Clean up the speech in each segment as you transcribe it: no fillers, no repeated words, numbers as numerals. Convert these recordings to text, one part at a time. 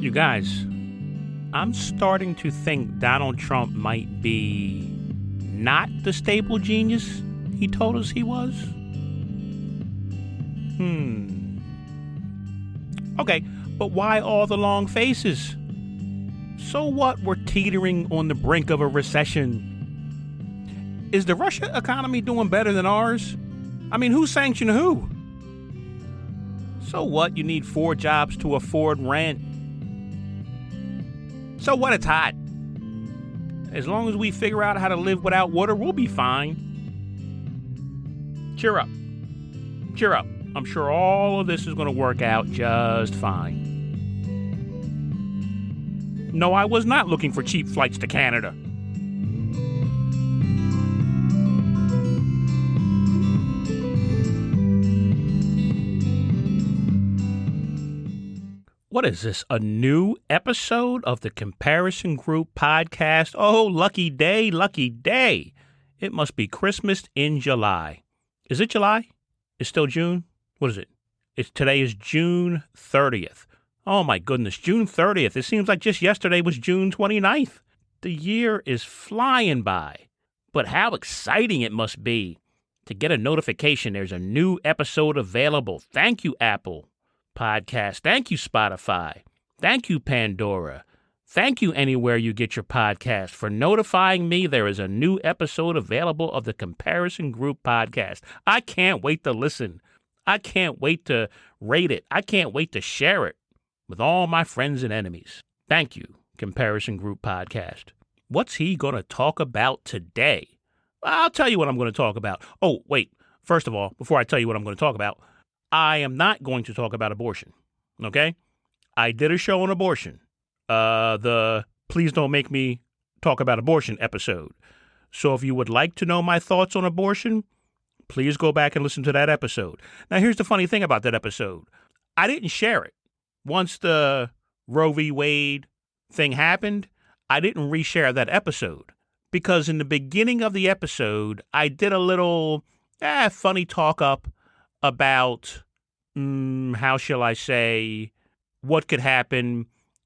You guys, I'm starting to think Donald Trump might be not the stable genius he told us he was. Okay, but why all the long faces? So what, we're teetering on the brink of a recession. Is the Russia economy doing better than ours? I mean, who sanctioned who? So what, you need 4 jobs to afford rent? So what, it's hot. As long as we figure out how to live without water, we'll be fine. Cheer up. Cheer up. I'm sure all of this is going to work out just fine. No, I was not looking for cheap flights to Canada. What is this, a new episode of the Comparison Group podcast? Oh, lucky day, lucky day. It must be Christmas in July. Is it July? It's still June? What is it? Today is June 30th. Oh my goodness, June 30th. It seems like just yesterday was June 29th. The year is flying by. But how exciting it must be to get a notification there's a new episode available. Thank you, Apple Podcast. Thank you, Spotify. Thank you, Pandora. Thank you, anywhere you get your podcast, for notifying me there is a new episode available of the Comparison Group podcast. I can't wait to listen. I can't wait to rate it. I can't wait to share it with all my friends and enemies. Thank you, Comparison Group podcast. What's he going to talk about today? I'll tell you what I'm going to talk about. Oh, wait. First of all, before I tell you what I'm going to talk about, I am not going to talk about abortion, okay? I did a show on abortion, the Please Don't Make Me Talk About Abortion episode. So if you would like to know my thoughts on abortion, please go back and listen to that episode. Now, here's the funny thing about that episode. I didn't share it. Once the Roe v. Wade thing happened, I didn't reshare that episode because in the beginning of the episode, I did a little funny talk up about, how shall I say, what could happen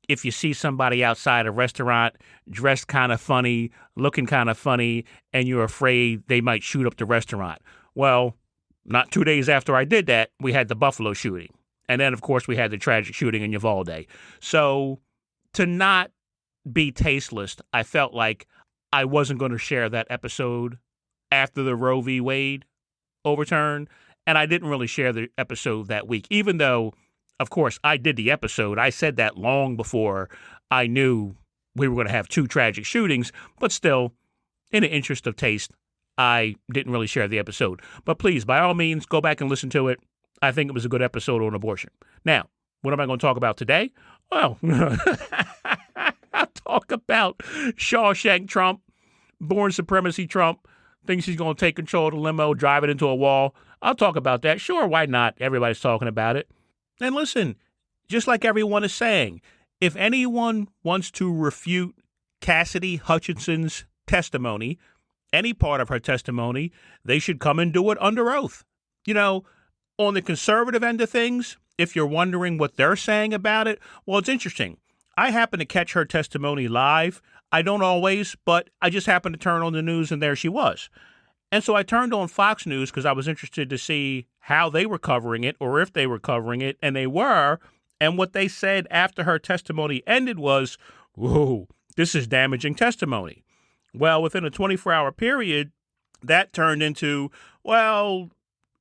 if you see somebody outside a restaurant dressed kind of funny, looking kind of funny, and you're afraid they might shoot up the restaurant. Well, not 2 days after I did that, we had the Buffalo shooting. And then, of course, we had the tragic shooting in Uvalde. So to not be tasteless, I felt like I wasn't going to share that episode after the Roe v. Wade overturn. And I didn't really share the episode that week, even though, of course, I did the episode. I said that long before I knew we were going to have 2 tragic shootings. But still, in the interest of taste, I didn't really share the episode. But please, by all means, go back and listen to it. I think it was a good episode on abortion. Now, what am I going to talk about today? Well, I'll talk about Shawshank Trump, born supremacy Trump, thinks he's going to take control of the limo, drive it into a wall. I'll talk about that. Sure, why not? Everybody's talking about it. And listen, just like everyone is saying, if anyone wants to refute Cassidy Hutchinson's testimony, any part of her testimony, they should come and do it under oath. You know, on the conservative end of things, if you're wondering what they're saying about it, well, it's interesting. I happen to catch her testimony live. I don't always, but I just happened to turn on the news and there she was. And so I turned on Fox News because I was interested to see how they were covering it or if they were covering it, and they were. And what they said after her testimony ended was, whoa, this is damaging testimony. Well, within a 24-hour period, that turned into, well,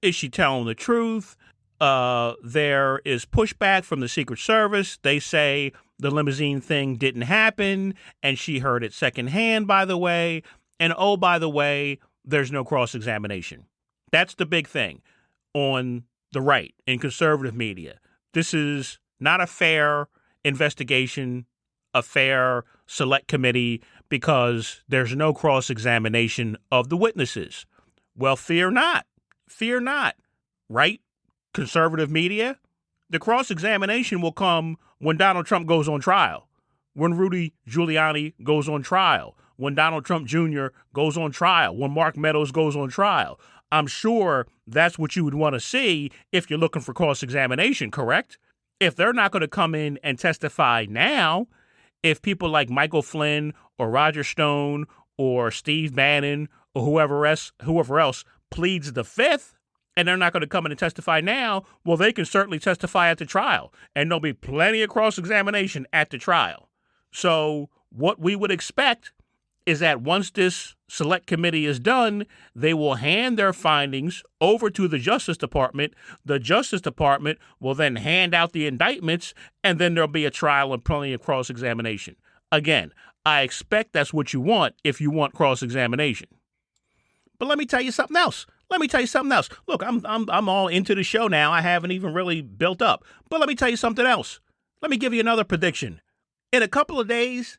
is she telling the truth? There is pushback from the Secret Service. They say the limousine thing didn't happen, and she heard it secondhand, by the way. And oh, by the way, there's no cross-examination. That's the big thing on the right in conservative media. This is not a fair investigation, a fair select committee, because there's no cross-examination of the witnesses. Well, fear not. Fear not. Right? Conservative media, the cross-examination will come when Donald Trump goes on trial, when Rudy Giuliani goes on trial, when Donald Trump Jr. goes on trial, when Mark Meadows goes on trial. I'm sure that's what you would want to see if you're looking for cross-examination, correct? if they're not going to come in and testify now, if people like Michael Flynn or Roger Stone or Steve Bannon or whoever else pleads the fifth, and they're not going to come in and testify now, well, they can certainly testify at the trial, and there'll be plenty of cross-examination at the trial. So what we would expect is that once this select committee is done, they will hand their findings over to the Justice Department. The Justice Department will then hand out the indictments, and then there'll be a trial and plenty of cross-examination. Again, I expect that's what you want if you want cross-examination. But let me tell you something else. Look, I'm all into the show now. I haven't even really built up. But let me tell you something else. Let me give you another prediction. In a couple of days,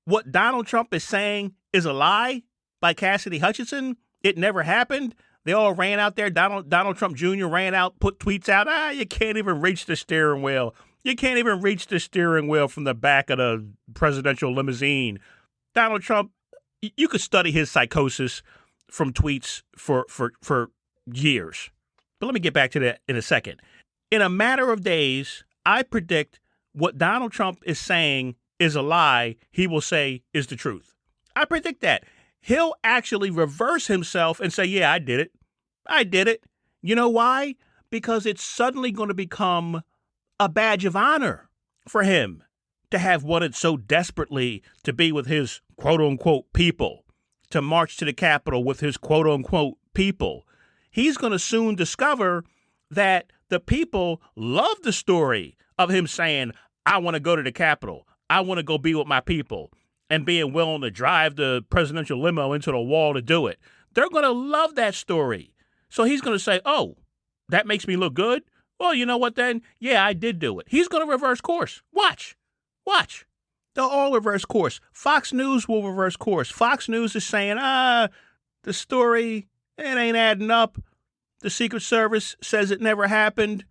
what Donald Trump is saying is a lie by Cassidy Hutchinson. It never happened. They all ran out there. Donald Trump Jr. ran out, put tweets out. You can't even reach the steering wheel. You can't even reach the steering wheel from the back of the presidential limousine. Donald Trump, you could study his psychosis from tweets for years. But let me get back to that in a second. In a matter of days, I predict what Donald Trump is saying is a lie, he will say is the truth. I predict that. He'll actually reverse himself and say, yeah, I did it. You know why? Because it's suddenly going to become a badge of honor for him to have wanted so desperately to be with his quote-unquote people, to march to the Capitol with his quote-unquote people. He's going to soon discover that the people love the story of him saying, I want to go to the Capitol. I want to go be with my people, and being willing to drive the presidential limo into the wall to do it. They're going to love that story. So he's going to say, oh, that makes me look good? Well, you know what then? Yeah, I did do it. He's going to reverse course. Watch. They'll all reverse course. Fox News will reverse course. Fox News is saying, the story, it ain't adding up. The Secret Service says it never happened.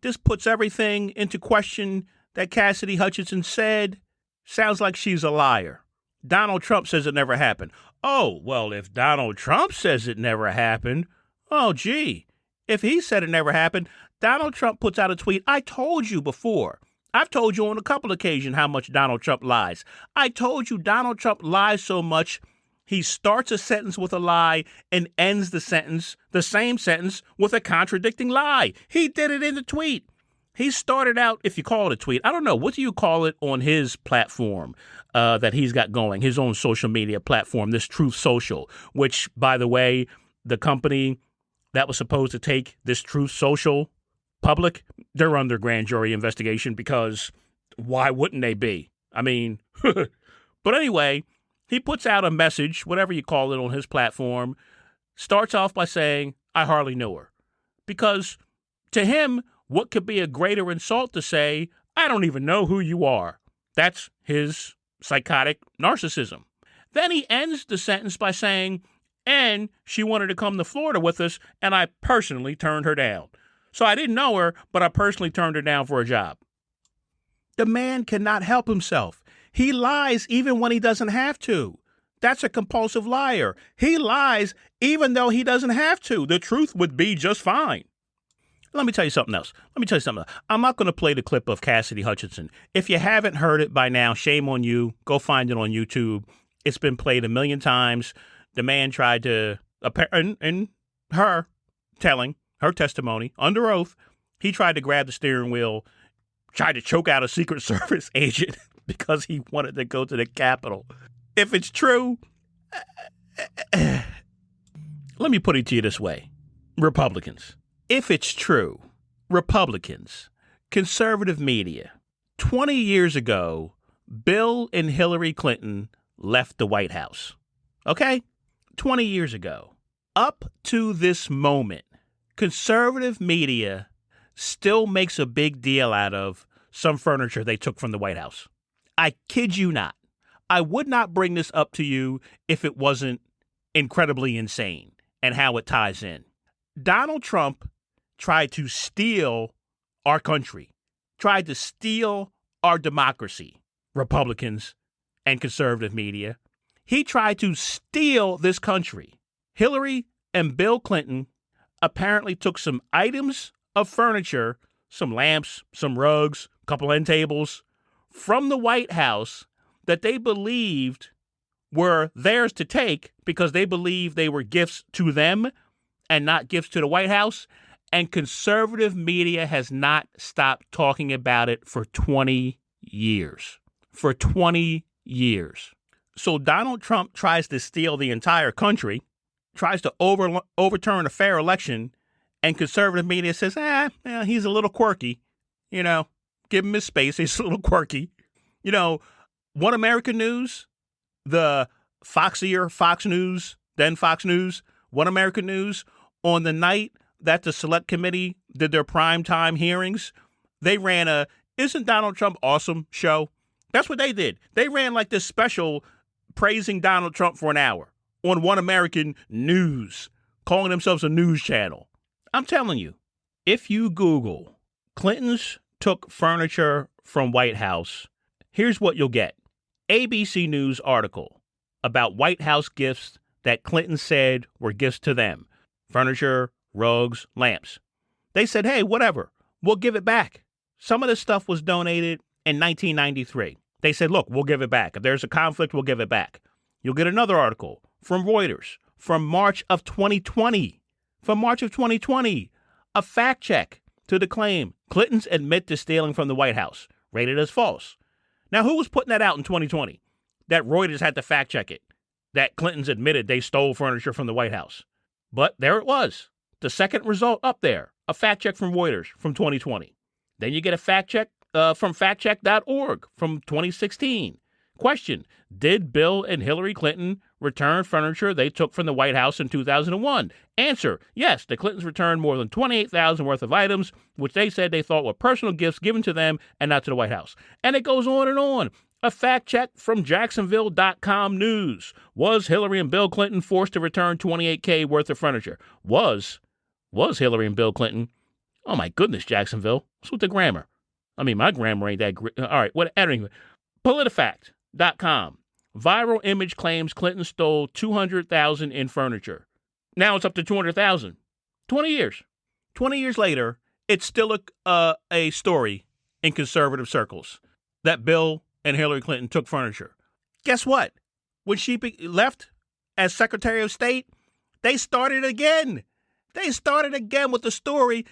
This puts everything into question that Cassidy Hutchinson said. Sounds like she's a liar. Donald Trump says it never happened. Oh, well, if Donald Trump says it never happened, oh, gee, if he said it never happened, Donald Trump puts out a tweet. I told you before. I've told you on a couple occasions how much Donald Trump lies. I told you Donald Trump lies so much, he starts a sentence with a lie and ends the same sentence, with a contradicting lie. He did it in the tweet. He started out, if you call it a tweet, I don't know, what do you call it on his platform that he's got going, his own social media platform, this Truth Social, which, by the way, the company that was supposed to take this Truth Social public, they're under grand jury investigation, because why wouldn't they be? I mean, but anyway, he puts out a message, whatever you call it, on his platform, starts off by saying, I hardly knew her. Because to him, what could be a greater insult to say, I don't even know who you are? That's his psychotic narcissism. Then he ends the sentence by saying, and she wanted to come to Florida with us, and I personally turned her down. So I didn't know her, but I personally turned her down for a job. The man cannot help himself. He lies even when he doesn't have to. That's a compulsive liar. He lies even though he doesn't have to. The truth would be just fine. Let me tell you something else. I'm not going to play the clip of Cassidy Hutchinson. If you haven't heard it by now, shame on you. Go find it on YouTube. It's been played 1,000,000 times. The man tried to, and her telling her testimony under oath, he tried to grab the steering wheel, tried to choke out a Secret Service agent because he wanted to go to the Capitol. If it's true, let me put it to you this way. Republicans. If it's true, Republicans, conservative media, 20 years ago, Bill and Hillary Clinton left the White House. Okay? 20 years ago. Up to this moment, conservative media still makes a big deal out of some furniture they took from the White House. I kid you not. I would not bring this up to you if it wasn't incredibly insane and how it ties in. Donald Trump tried to steal our country, tried to steal our democracy, Republicans and conservative media. He tried to steal this country. Hillary and Bill Clinton apparently took some items of furniture, some lamps, some rugs, a couple end tables from the White House that they believed were theirs to take because they believed they were gifts to them and not gifts to the White House. And conservative media has not stopped talking about it for 20 years. For 20 years. So Donald Trump tries to steal the entire country, tries to overturn a fair election, and conservative media says, he's a little quirky. Give him his space. He's a little quirky. One American News, the foxier Fox News, then Fox News, One American News, on the night that the Select Committee did their primetime hearings, they ran a Isn't Donald Trump Awesome show. That's what they did. They ran like this special praising Donald Trump for an hour on One American News, calling themselves a news channel. I'm telling you, if you Google Clintons took furniture from White House, here's what you'll get. ABC News article about White House gifts that Clinton said were gifts to them. Furniture, rugs, lamps. They said, hey, whatever, we'll give it back. Some of this stuff was donated in 1993. They said, look, we'll give it back. If there's a conflict, we'll give it back. You'll get another article from Reuters from March of 2020. From March of 2020, a fact check to the claim Clintons admit to stealing from the White House, rated as false. Now, who was putting that out in 2020? That Reuters had to fact check it, that Clintons admitted they stole furniture from the White House. But there it was. The second result up there, a fact check from Reuters from 2020. Then you get a fact check from factcheck.org from 2016. Question, did Bill and Hillary Clinton return furniture they took from the White House in 2001? Answer, yes, the Clintons returned more than $28,000 worth of items, which they said they thought were personal gifts given to them and not to the White House. And it goes on and on. A fact check from Jacksonville.com News. Was Hillary and Bill Clinton forced to return $28K worth of furniture? Was Hillary and Bill Clinton? Oh, my goodness, Jacksonville. What's with the grammar? I mean, my grammar ain't that great. All right, anyway. PolitiFact.com. Viral image claims Clinton stole $200,000 in furniture. Now it's up to $200,000. 20 years. 20 years later, it's still a story in conservative circles that Bill and Hillary Clinton took furniture. Guess what? When she left as Secretary of State, they started again. They started again with the story.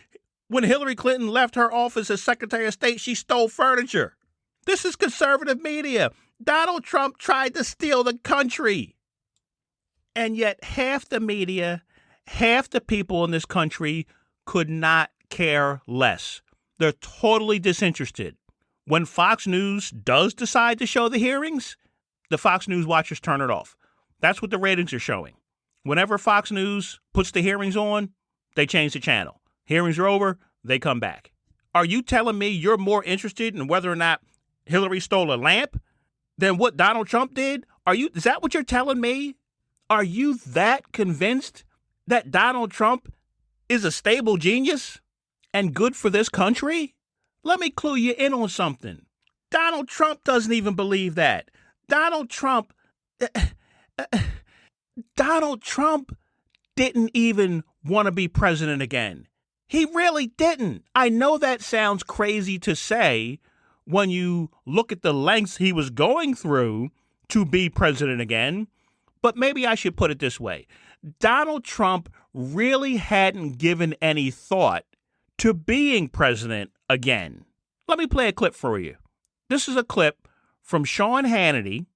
When Hillary Clinton left her office as Secretary of State, she stole furniture. This is conservative media. Donald Trump tried to steal the country. And yet half the media, half the people in this country could not care less. They're totally disinterested. When Fox News does decide to show the hearings, the Fox News watchers turn it off. That's what the ratings are showing. Whenever Fox News puts the hearings on, they change the channel. Hearings are over, they come back. Are you telling me you're more interested in whether or not Hillary stole a lamp than what Donald Trump did? Is that what you're telling me? Are you that convinced that Donald Trump is a stable genius and good for this country? Let me clue you in on something. Donald Trump doesn't even believe that. Donald Trump didn't even want to be president again. He really didn't. I know that sounds crazy to say when you look at the lengths he was going through to be president again, but maybe I should put it this way. Donald Trump really hadn't given any thought to being president again. Let me play a clip for you. This is a clip from Sean Hannity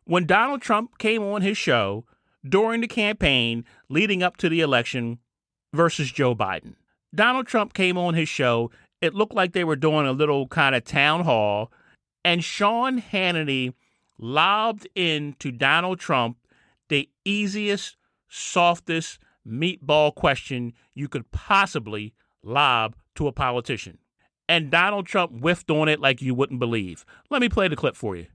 when Donald Trump came on his show during the campaign leading up to the election versus Joe Biden. Donald Trump came on his show. It looked like they were doing a little kind of town hall, and Sean Hannity lobbed into Donald Trump the easiest, softest meatball question you could possibly lob to a politician. And Donald Trump whiffed on it like you wouldn't believe. Let me play the clip for you.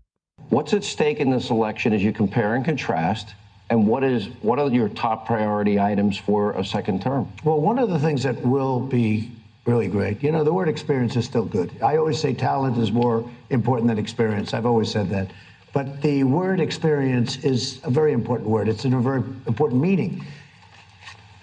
What's at stake in this election as you compare and contrast? And what are your top priority items for a second term? Well, one of the things that will be really great, the word experience is still good. I always say talent is more important than experience. I've always said that. But the word experience is a very important word. It's in a very important meaning.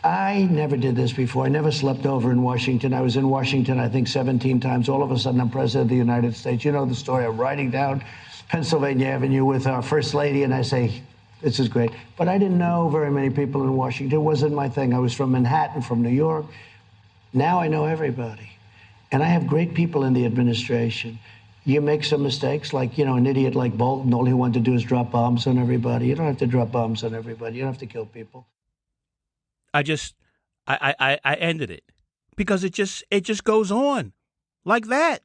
I never did this before. I never slept over in Washington. I was in Washington, I think, 17 times. All of a sudden, I'm president of the United States. You know the story. I'm riding down Pennsylvania Avenue with our first lady, and I say, this is great. But I didn't know very many people in Washington. It wasn't my thing. I was from Manhattan, from New York. Now I know everybody. And I have great people in the administration. You make some mistakes, like, you know, an idiot like Bolton, all he wanted to do is drop bombs on everybody. You don't have to drop bombs on everybody. You don't have to kill people. I ended it because it just goes on like that.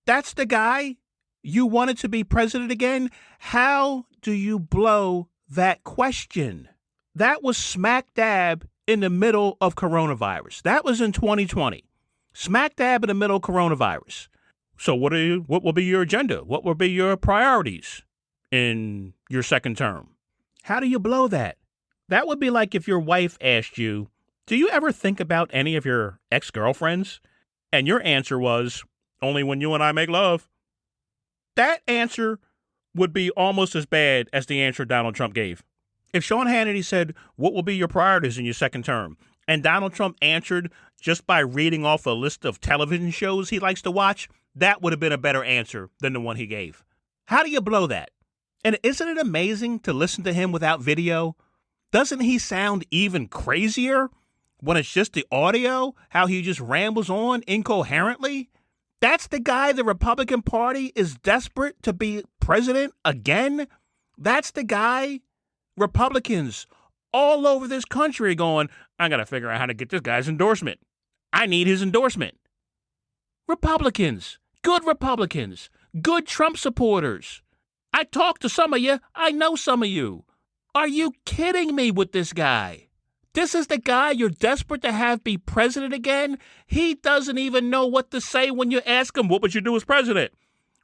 That's the guy you wanted to be president again. How do you blow that question? That was smack dab in the middle of coronavirus. That was in 2020. Smack dab in the middle of coronavirus. So what will be your agenda? What will be your priorities in your second term? How do you blow that? That would be like if your wife asked you, do you ever think about any of your ex-girlfriends? And your answer was, only when you and I make love. That answer would be almost as bad as the answer Donald Trump gave. If Sean Hannity said, what will be your priorities in your second term? And Donald Trump answered just by reading off a list of television shows he likes to watch, that would have been a better answer than the one he gave. How do you blow that? And isn't it amazing to listen to him without video? Doesn't he sound even crazier when it's just the audio? How he just rambles on incoherently? That's the guy the Republican Party is desperate to be president again? That's the guy Republicans all over this country going, I got to figure out how to get this guy's endorsement. I need his endorsement. Republicans, good Trump supporters. I talked to some of you. I know some of you. Are you kidding me with this guy? This is the guy you're desperate to have be president again? He doesn't even know what to say when you ask him, what would you do as president?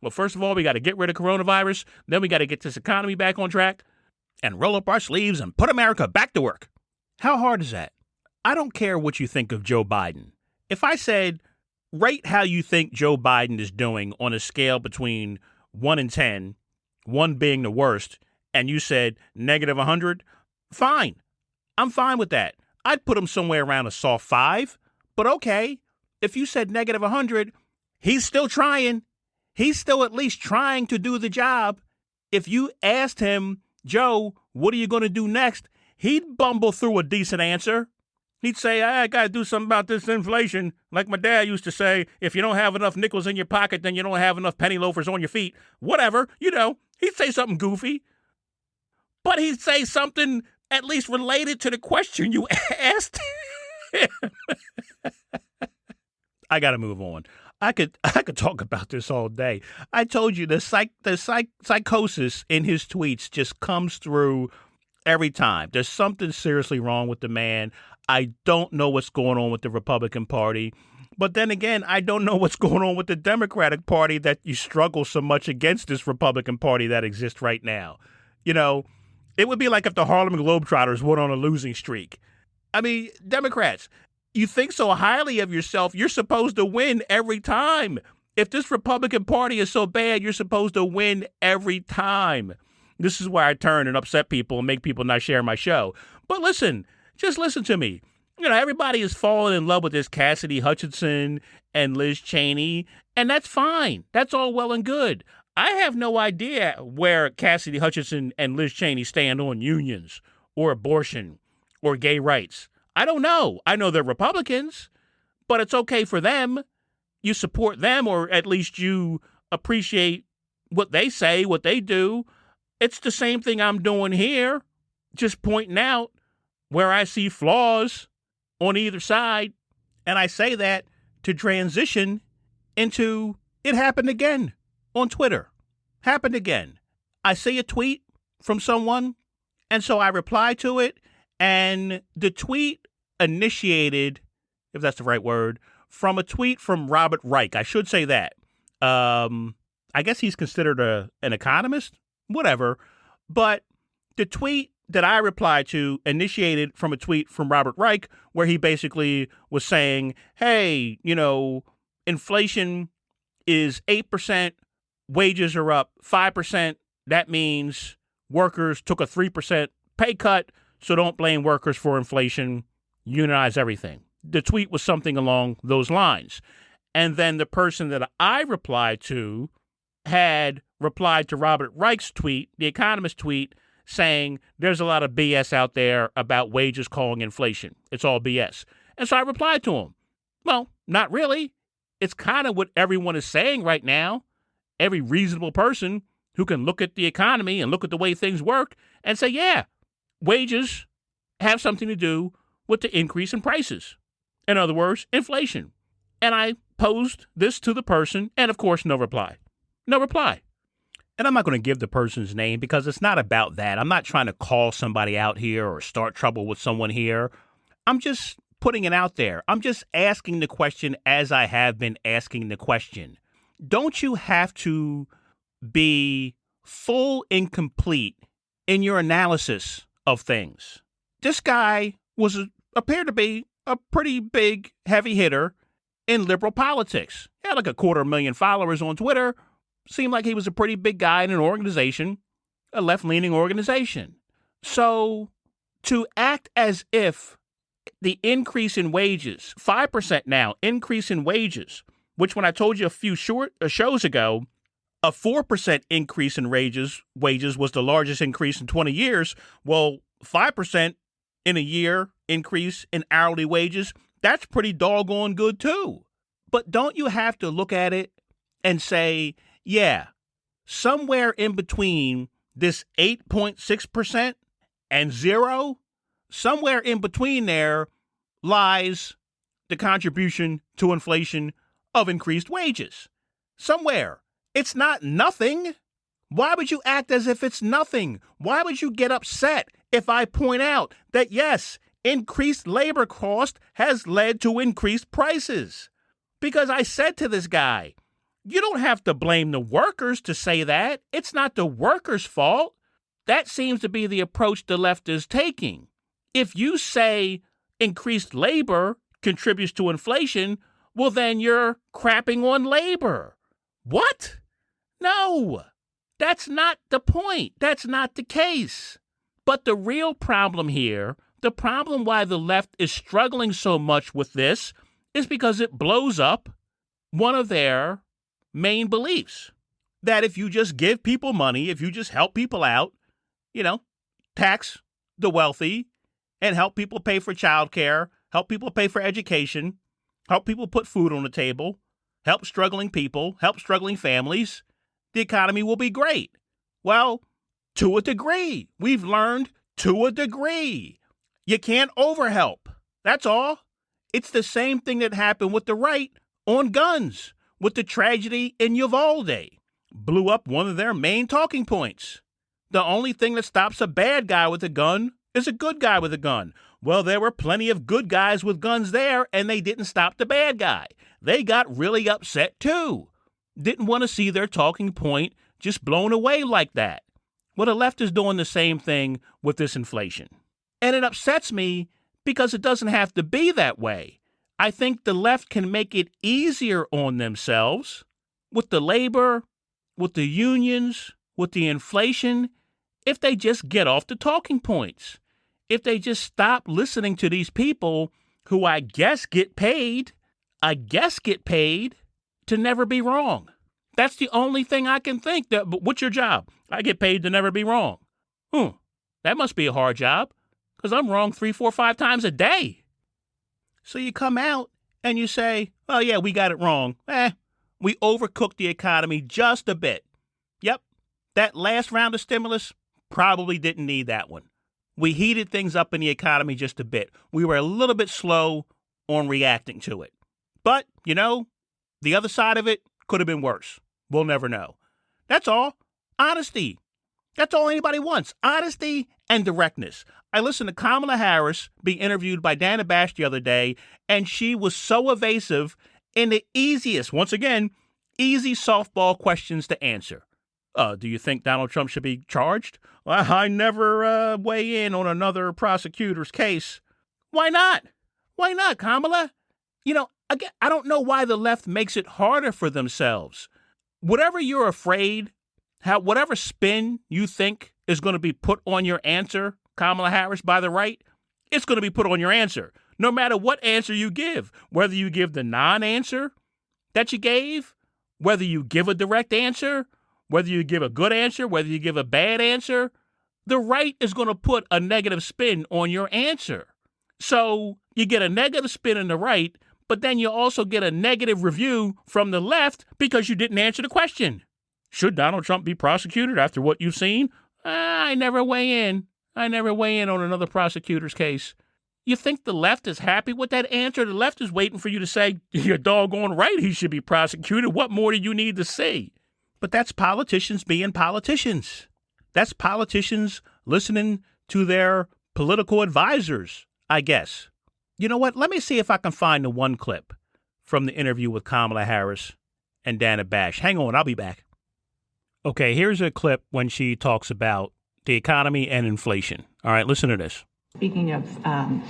Well, first of all, we got to get rid of coronavirus. Then we got to get this economy back on track and roll up our sleeves and put America back to work. How hard is that? I don't care what you think of Joe Biden. If I said, rate how you think Joe Biden is doing on a scale between 1 and 10, 1 being the worst, and you said negative 100, fine. I'm fine with that. I'd put him somewhere around a soft 5, but okay. If you said negative 100, he's still trying. He's still at least trying to do the job. If you asked him, Joe, what are you going to do next? He'd bumble through a decent answer. He'd say, I got to do something about this inflation. Like my dad used to say, if you don't have enough nickels in your pocket, then you don't have enough penny loafers on your feet. Whatever, you know, he'd say something goofy. But he'd say something at least related to the question you asked him. I got to move on. I could talk about this all day. I told you the psychosis in his tweets just comes through every time. There's something seriously wrong with the man. I don't know what's going on with the Republican Party. But then again, I don't know what's going on with the Democratic Party that you struggle so much against this Republican Party that exists right now. You know, it would be like if the Harlem Globetrotters went on a losing streak. I mean, Democrats, you think so highly of yourself, you're supposed to win every time. If this Republican Party is so bad, you're supposed to win every time. This is why I turn and upset people and make people not share my show. But listen, just listen to me. You know, everybody is falling in love with this Cassidy Hutchinson and Liz Cheney, and that's fine. That's all well and good. I have no idea where Cassidy Hutchinson and Liz Cheney stand on unions or abortion or gay rights. I don't know. I know they're Republicans, but it's okay for them. You support them, or at least you appreciate what they say, what they do. It's the same thing I'm doing here, just pointing out where I see flaws on either side. And I say that to transition into it happened again on Twitter. Happened again. I see a tweet from someone, and so I reply to it, and the tweet initiated, if that's the right word, from a tweet from Robert Reich. I should say that. I guess he's considered an economist, whatever. But the tweet that I replied to initiated from a tweet from Robert Reich, where he basically was saying, hey, you know, inflation is 8%, wages are up 5%. That means workers took a 3% pay cut, so don't blame workers for inflation. unionize everything. The tweet was something along those lines. And then the person that I replied to had replied to Robert Reich's tweet, the Economist tweet, saying there's a lot of BS out there about wages calling inflation. It's all BS. And so I replied to him, well, not really. It's kind of what everyone is saying right now. Every reasonable person who can look at the economy and look at the way things work and say, yeah, wages have something to do with the increase in prices. In other words, inflation. And I posed this to the person, and of course, no reply. No reply. And I'm not going to give the person's name because it's not about that. I'm not trying to call somebody out here or start trouble with someone here. I'm just putting it out there. I'm just asking the question as I have been asking the question. Don't you have to be full and complete in your analysis of things? This guy appeared to be a pretty big heavy hitter in liberal politics. He had like 250,000 followers on Twitter. Seemed like he was a pretty big guy in an organization, a left-leaning organization. So to act as if the increase in wages, 5% now, increase in wages, which when I told you a few shows ago, a 4% increase in wages was the largest increase in 20 years. Well, 5% in a year increase in hourly wages, that's pretty doggone good too. But don't you have to look at it and say, yeah, somewhere in between this 8.6% and 0, somewhere in between there lies the contribution to inflation of increased wages. Somewhere. It's not nothing. Why would you act as if it's nothing? Why would you get upset if I point out that, yes, increased labor cost has led to increased prices? Because I said to this guy, you don't have to blame the workers to say that. It's not the workers' fault. That seems to be the approach the left is taking. If you say increased labor contributes to inflation, well, then you're crapping on labor. What? No, that's not the point. That's not the case. But the real problem here, the problem why the left is struggling so much with this, is because it blows up one of their main beliefs. That if you just give people money, if you just help people out, tax the wealthy and help people pay for childcare, help people pay for education, help people put food on the table, help struggling people, help struggling families, the economy will be great. Well, to a degree. We've learned to a degree. You can't overhelp. That's all. It's the same thing that happened with the right on guns, with the tragedy in Uvalde. Blew up one of their main talking points. The only thing that stops a bad guy with a gun is a good guy with a gun. Well, there were plenty of good guys with guns there, and they didn't stop the bad guy. They got really upset, too. Didn't want to see their talking point just blown away like that. Well, the left is doing the same thing with this inflation. And it upsets me because it doesn't have to be that way. I think the left can make it easier on themselves with the labor, with the unions, with the inflation, if they just get off the talking points. If they just stop listening to these people who I guess get paid to never be wrong. That's the only thing I can think. But what's your job? I get paid to never be wrong. That must be a hard job because I'm wrong 3, 4, 5 times a day. So you come out and you say, oh, yeah, we got it wrong. We overcooked the economy just a bit. Yep, that last round of stimulus probably didn't need that one. We heated things up in the economy just a bit. We were a little bit slow on reacting to it. But, the other side of it could have been worse. We'll never know. That's all. Honesty. That's all anybody wants. Honesty and directness. I listened to Kamala Harris be interviewed by Dana Bash the other day, and she was so evasive in the easiest, once again, easy softball questions to answer. Do you think Donald Trump should be charged? Well, I never weigh in on another prosecutor's case. Why not? Why not, Kamala? Again, I don't know why the left makes it harder for themselves. Whatever you're afraid, whatever spin you think is going to be put on your answer, Kamala Harris, by the right, it's going to be put on your answer. no matter what answer you give, whether you give the non-answer that you gave, whether you give a direct answer, whether you give a good answer, whether you give a bad answer, the right is going to put a negative spin on your answer. So you get a negative spin on the right, but then you also get a negative review from the left because you didn't answer the question. Should Donald Trump be prosecuted after what you've seen? I never weigh in. I never weigh in on another prosecutor's case. You think the left is happy with that answer? The left is waiting for you to say, you're doggone right, he should be prosecuted. What more do you need to see? But that's politicians being politicians. That's politicians listening to their political advisors, I guess. You know what? Let me see if I can find the one clip from the interview with Kamala Harris and Dana Bash. Hang on, I'll be back. Okay, here's a clip when she talks about the economy and inflation. All right, listen to this. Speaking of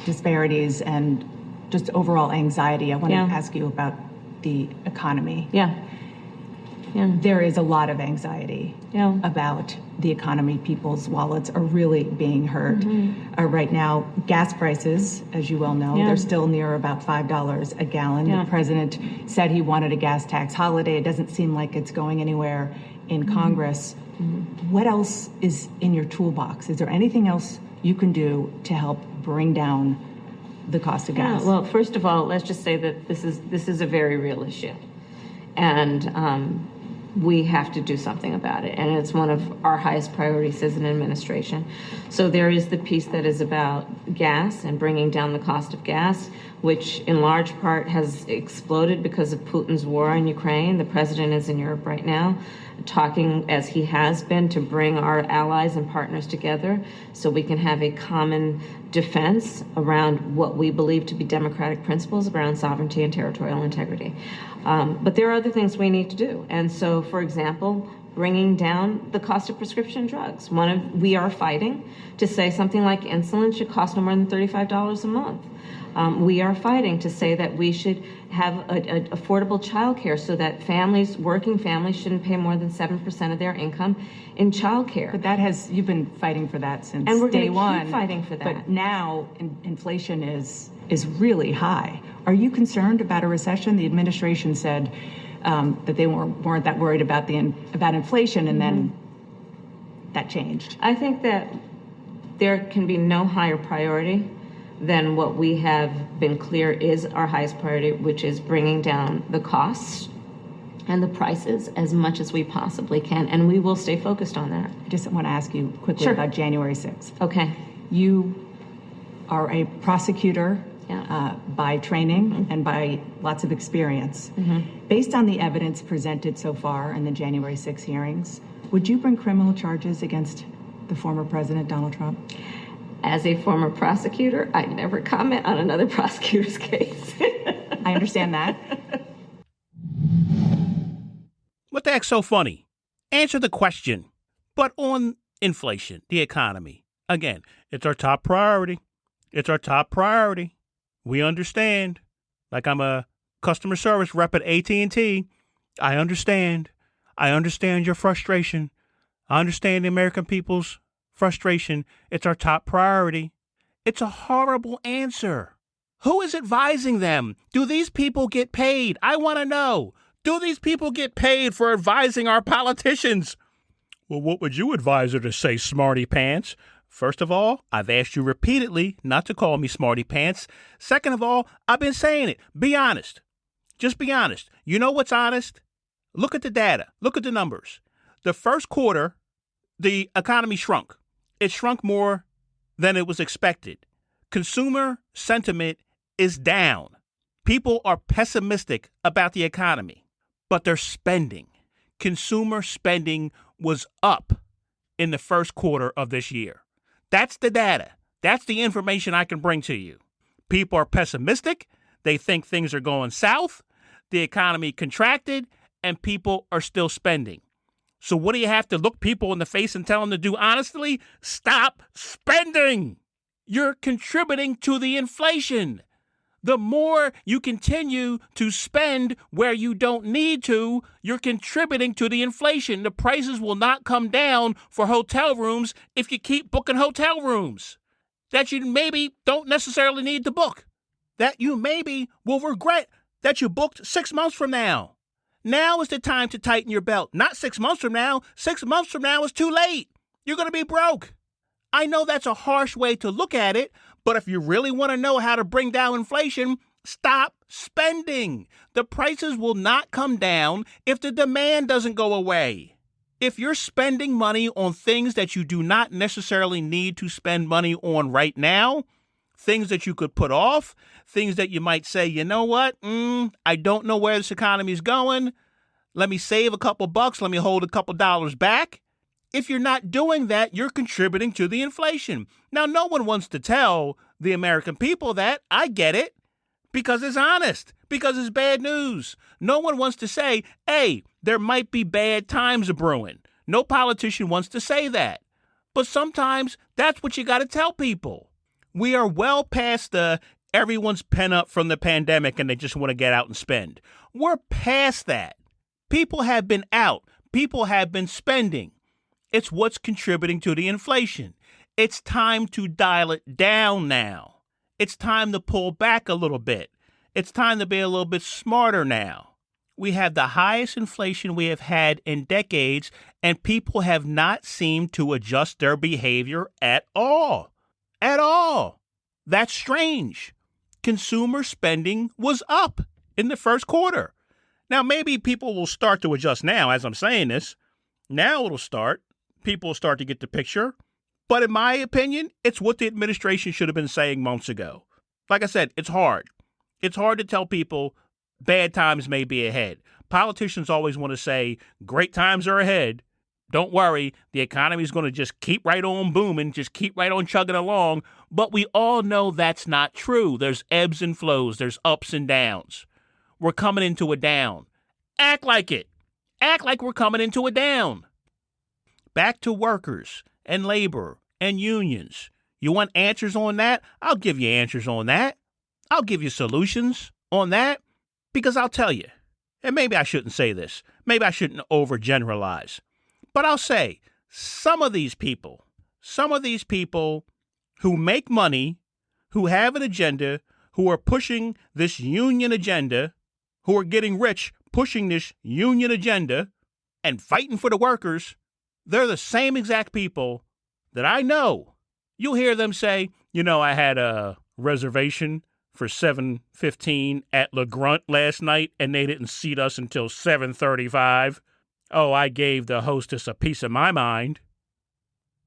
disparities and just overall anxiety, I want to ask you about the economy. There is a lot of anxiety about the economy. People's wallets are really being hurt. Right now, gas prices, as you well know, they're still near about $5 a gallon. The president said he wanted a gas tax holiday. It doesn't seem like it's going anywhere in Congress. What else is in your toolbox? Is there anything else you can do to help bring down the cost of gas? Well, first of all, let's just say that this is a very real issue, and we have to do something about it. And it's one of our highest priorities as an administration. So there is the piece that is about gas and bringing down the cost of gas, which in large part has exploded because of Putin's war in Ukraine. The president is in Europe right now, talking as he has been to bring our allies and partners together so we can have a common defense around what we believe to be democratic principles around sovereignty and territorial integrity. But there are other things we need to do. And so, for example, bringing down the cost of prescription drugs. We are fighting to say something like insulin should cost no more than $35 a month. We are fighting to say that we should have affordable childcare so that working families shouldn't pay more than 7% of their income in childcare. But you've been fighting for that since and we're day one. Keep fighting for that. But now inflation is really high. Are you concerned about a recession? The administration said that they weren't that worried about inflation, and then that changed. I think that there can be no higher priority than what we have been clear is our highest priority, which is bringing down the costs and the prices as much as we possibly can, and we will stay focused on that. I just want to ask you quickly about January 6th. Okay. You are a prosecutor by training and by lots of experience. Based on the evidence presented so far in the January 6th hearings, would you bring criminal charges against the former president, Donald Trump? As a former prosecutor, I never comment on another prosecutor's case. I understand that. What the heck's so funny? Answer the question. But on inflation, the economy, again, it's our top priority. It's our top priority. We understand. Like I'm a customer service rep at AT&T. I understand. I understand your frustration. I understand the American people's frustration. It's our top priority. It's a horrible answer. Who is advising them? Do these people get paid? I want to know. Do these people get paid for advising our politicians? Well, what would you advise her to say, smarty pants? First of all, I've asked you repeatedly not to call me smarty pants. Second of all, I've been saying it. Be honest. Just be honest. You know what's honest? Look at the data. Look at the numbers. The first quarter, the economy shrunk. It shrunk more than it was expected. Consumer sentiment is down. People are pessimistic about the economy, but they're spending. Consumer spending was up in the first quarter of this year. That's the data. That's the information I can bring to you. People are pessimistic. They think things are going south. The economy contracted, and people are still spending. So what do you have to look people in the face and tell them to do honestly? Stop spending. You're contributing to the inflation. The more you continue to spend where you don't need to, you're contributing to the inflation. The prices will not come down for hotel rooms if you keep booking hotel rooms that you maybe don't necessarily need to book. that you maybe will regret that you booked 6 months from now. Now is the time to tighten your belt. Not 6 months from now. 6 months from now is too late. You're going to be broke. I know that's a harsh way to look at it, but if you really want to know how to bring down inflation, stop spending. The prices will not come down if the demand doesn't go away. If you're spending money on things that you do not necessarily need to spend money on right now, things that you could put off, things that you might say, you know what, I don't know where this economy is going. Let me save a couple bucks. Let me hold a couple dollars back. If you're not doing that, you're contributing to the inflation. Now, no one wants to tell the American people that. I get it, because it's honest, because it's bad news. No one wants to say, hey, there might be bad times brewing. No politician wants to say that. But sometimes that's what you got to tell people. We are well past the everyone's pent up from the pandemic and they just want to get out and spend. We're past that. People have been out. People have been spending. It's what's contributing to the inflation. It's time to dial it down now. It's time to pull back a little bit. It's time to be a little bit smarter now. We have the highest inflation we have had in decades, and people have not seemed to adjust their behavior at all. At all. That's strange. Consumer spending was up in the first quarter. Now, maybe people will start to adjust now as I'm saying this. Now it'll start. People will start to get the picture. But in my opinion, it's what the administration should have been saying months ago. Like I said, it's hard. It's hard to tell people bad times may be ahead. Politicians always want to say great times are ahead. Don't worry, the economy is going to just keep right on booming, just keep right on chugging along. But we all know that's not true. There's ebbs and flows. There's ups and downs. We're coming into a down. Act like it. Act like we're coming into a down. Back to workers and labor and unions. You want answers on that? I'll give you answers on that. I'll give you solutions on that, because I'll tell you, and maybe I shouldn't say this. Maybe I shouldn't overgeneralize. But I'll say some of these people who make money, who have an agenda, who are pushing this union agenda, who are getting rich pushing this union agenda and fighting for the workers, they're the same exact people that I know. You'll hear them say, you know, I had a reservation for 7:15 at Le Grunt last night, and they didn't seat us until 7:35. Oh, I gave the hostess a piece of my mind.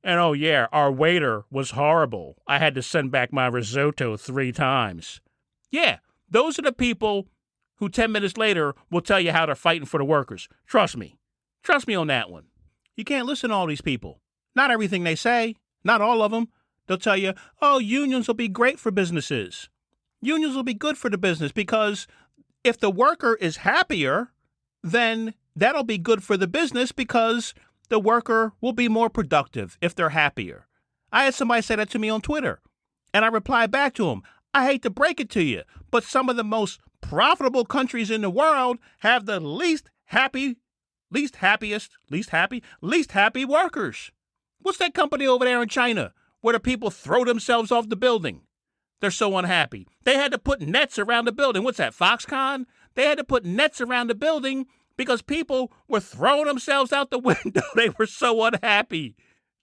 And oh yeah, our waiter was horrible. I had to send back my risotto 3 times. Yeah, those are the people who 10 minutes later will tell you how they're fighting for the workers. Trust me. Trust me on that one. You can't listen to all these people. Not everything they say. Not all of them. They'll tell you, oh, unions will be great for businesses. Unions will be good for the business because if the worker is happier, then that'll be good for the business because the worker will be more productive if they're happier. I had somebody say that to me on Twitter, and I replied back to him, I hate to break it to you, but some of the most profitable countries in the world have the least happy workers. What's that company over there in China where the people throw themselves off the building? They're so unhappy. They had to put nets around the building. What's that, Foxconn? They had to put nets around the building because people were throwing themselves out the window. They were so unhappy.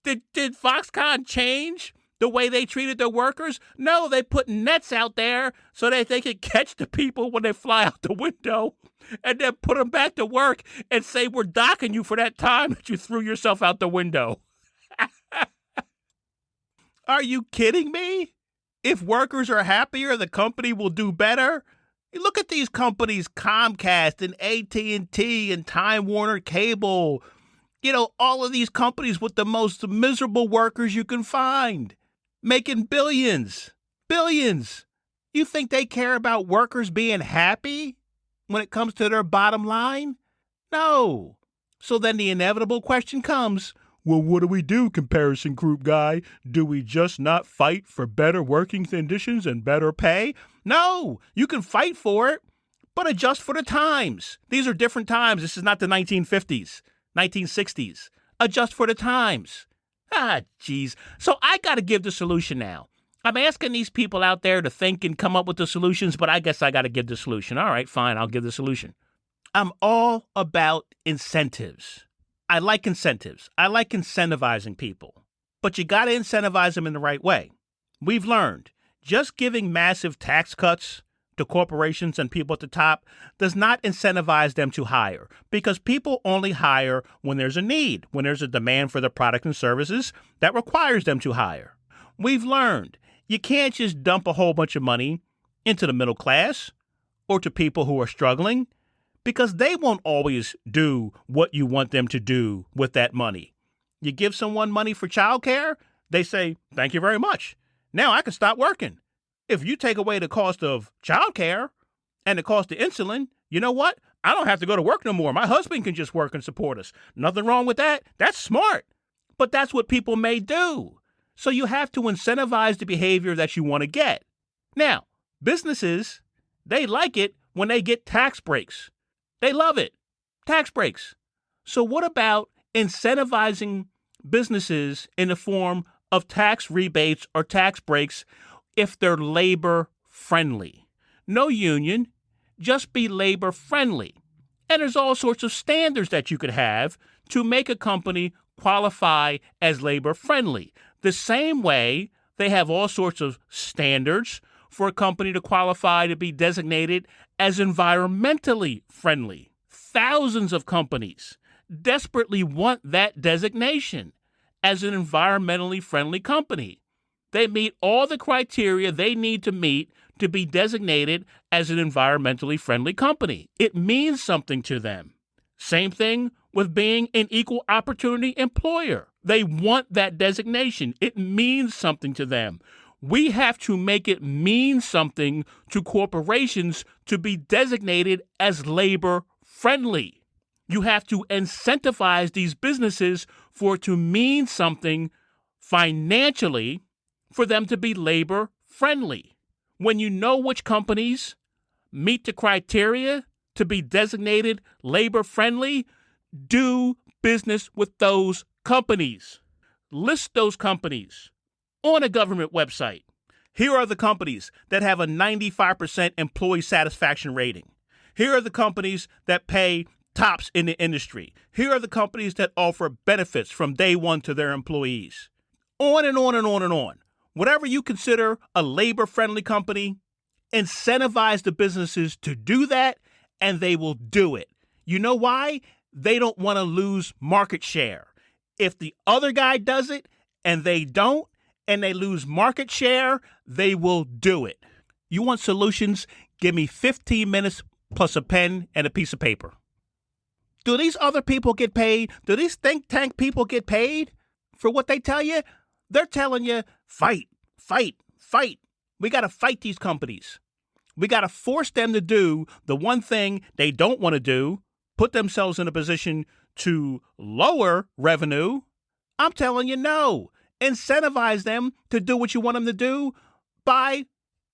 Did Foxconn change the way they treated their workers? No, they put nets out there so that they could catch the people when they fly out the window and then put them back to work and say, we're docking you for that time that you threw yourself out the window. Are you kidding me? If workers are happier, the company will do better. Look at these companies, Comcast and AT&T and Time Warner Cable. You know, all of these companies with the most miserable workers you can find, making billions. You think they care about workers being happy when it comes to their bottom line? No. So then the inevitable question comes, well, what do we do, comparison group guy? Do we just not fight for better working conditions and better pay? No, you can fight for it, but adjust for the times. These are different times. This is not the 1950s, 1960s. Adjust for the times. Geez. So I got to give the solution now. I'm asking these people out there to think and come up with the solutions, but I guess I got to give the solution. All right, fine, I'll give the solution. I'm all about incentives. I like incentives. I like incentivizing people. But you got to incentivize them in the right way. We've learned just giving massive tax cuts to corporations and people at the top does not incentivize them to hire, because people only hire when there's a need, when there's a demand for the product and services that requires them to hire. We've learned you can't just dump a whole bunch of money into the middle class or to people who are struggling, because they won't always do what you want them to do with that money. You give someone money for childcare, they say, thank you very much. Now I can stop working. If you take away the cost of childcare and the cost of insulin, you know what? I don't have to go to work no more. My husband can just work and support us. Nothing wrong with that. That's smart. But that's what people may do. So you have to incentivize the behavior that you want to get. Now, businesses, they like it when they get tax breaks. They love it. Tax breaks. So what about incentivizing businesses in the form of tax rebates or tax breaks if they're labor friendly? No union, just be labor friendly. And there's all sorts of standards that you could have to make a company qualify as labor friendly. The same way they have all sorts of standards for a company to qualify to be designated as environmentally friendly. Thousands of companies desperately want that designation as an environmentally friendly company. They meet all the criteria they need to meet to be designated as an environmentally friendly company. It means something to them. Same thing with being an equal opportunity employer. They want that designation. It means something to them. We have to make it mean something to corporations to be designated as labor friendly. You have to incentivize these businesses for it to mean something financially for them to be labor friendly. When you know which companies meet the criteria to be designated labor friendly, do business with those companies. List those companies on a government website. Here are the companies that have a 95% employee satisfaction rating. Here are the companies that pay tops in the industry. Here are the companies that offer benefits from day one to their employees. On and on and on and on. Whatever you consider a labor-friendly company, incentivize the businesses to do that, and they will do it. You know why? They don't want to lose market share. If the other guy does it and they don't, and they lose market share, they will do it. You want solutions? Give me 15 minutes plus a pen and a piece of paper. Do these other people get paid? Do these think tank people get paid for what they tell you? They're telling you, fight, fight, fight. We got to fight these companies. We got to force them to do the one thing they don't want to do, put themselves in a position to lower revenue. I'm telling you, no. Incentivize them to do what you want them to do by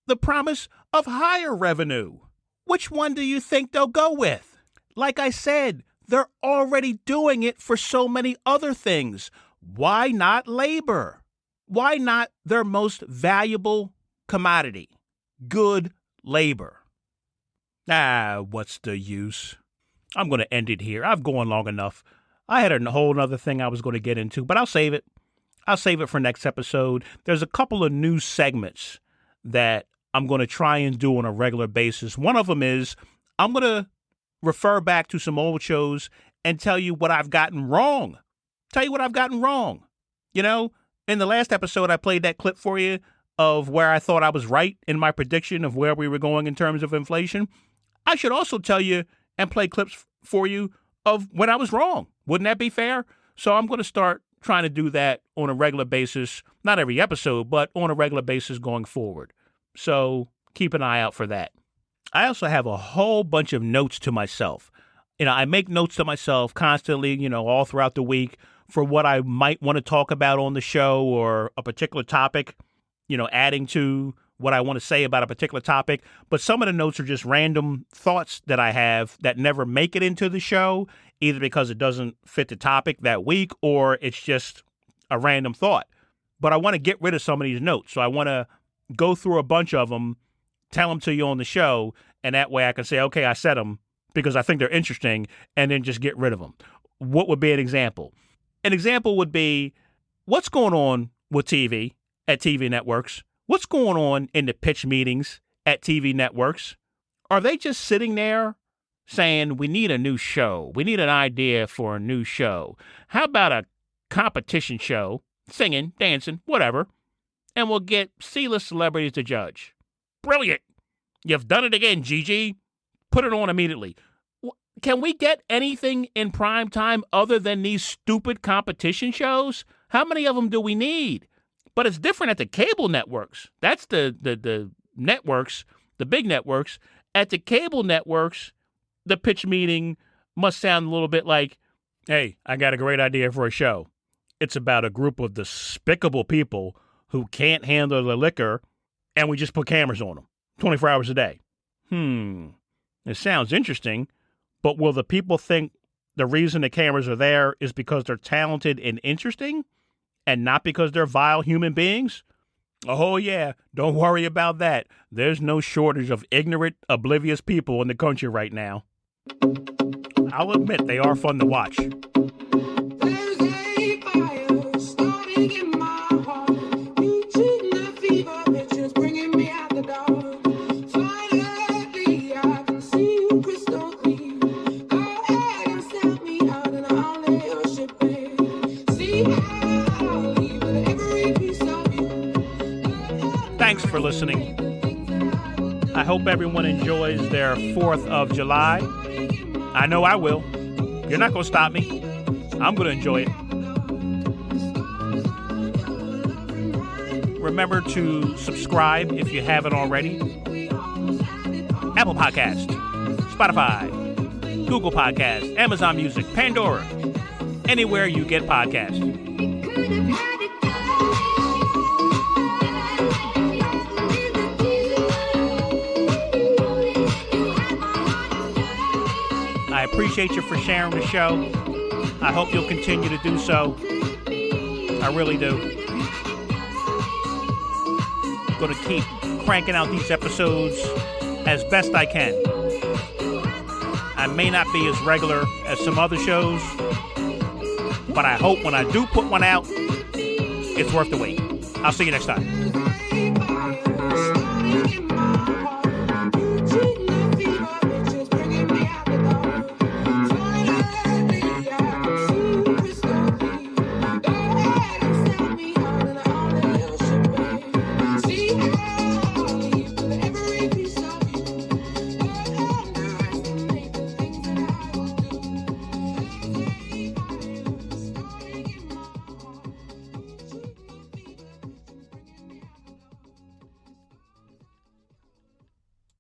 the promise of higher revenue. Which one do you think they'll go with? Like I said, they're already doing it for so many other things. Why not labor? Why not their most valuable commodity? Good labor. What's the use? I'm going to end it here. I've gone long enough. I had a whole other thing I was going to get into, but I'll save it. I'll save it for next episode. There's a couple of new segments that I'm going to try and do on a regular basis. One of them is I'm going to refer back to some old shows and tell you what I've gotten wrong. Tell you what I've gotten wrong. You know, in the last episode, I played that clip for you of where I thought I was right in my prediction of where we were going in terms of inflation. I should also tell you and play clips for you of when I was wrong. Wouldn't that be fair? So I'm going to start trying to do that on a regular basis, not every episode, but on a regular basis going forward. So keep an eye out for that. I also have a whole bunch of notes to myself. You know, I make notes to myself constantly, you know, all throughout the week for what I might want to talk about on the show or a particular topic, you know, adding to what I want to say about a particular topic. But some of the notes are just random thoughts that I have that never make it into the show, either because it doesn't fit the topic that week or it's just a random thought. But I want to get rid of some of these notes. So I want to go through a bunch of them, tell them to you on the show, and that way I can say, okay, I said them because I think they're interesting, and then just get rid of them. What would be an example? An example would be, what's going on with TV at TV networks? What's going on in the pitch meetings at TV networks? Are they just sitting there saying, we need a new show. We need an idea for a new show. How about a competition show, singing, dancing, whatever, and we'll get C-list celebrities to judge? Brilliant. You've done it again, Gigi. Put it on immediately. Can we get anything in prime time other than these stupid competition shows? How many of them do we need? But it's different at the cable networks. That's the networks, the big networks. At the cable networks, the pitch meeting must sound a little bit like, hey, I got a great idea for a show. It's about a group of despicable people who can't handle the liquor, and we just put cameras on them 24 hours a day. It sounds interesting, but will the people think the reason the cameras are there is because they're talented and interesting and not because they're vile human beings? Oh, yeah, don't worry about that. There's no shortage of ignorant, oblivious people in the country right now. I'll admit they are fun to watch. There's a fire starting in my heart. Reaching the fever pitch is bringing me out the dark. Finally, I can see you crystal clear. Go ahead and step me out and I'll lay your ship bare. See how I'll leave with every piece of you. Thanks for listening. I hope everyone enjoys their 4th of July. I know I will. You're not going to stop me. I'm going to enjoy it. Remember to subscribe if you haven't already. Apple Podcast, Spotify, Google Podcast, Amazon Music, Pandora, anywhere you get podcasts. I appreciate you for sharing the show. I hope you'll continue to do so. I really do. I'm going to keep cranking out these episodes as best I can. I may not be as regular as some other shows, but I hope when I do put one out, it's worth the wait. I'll see you next time.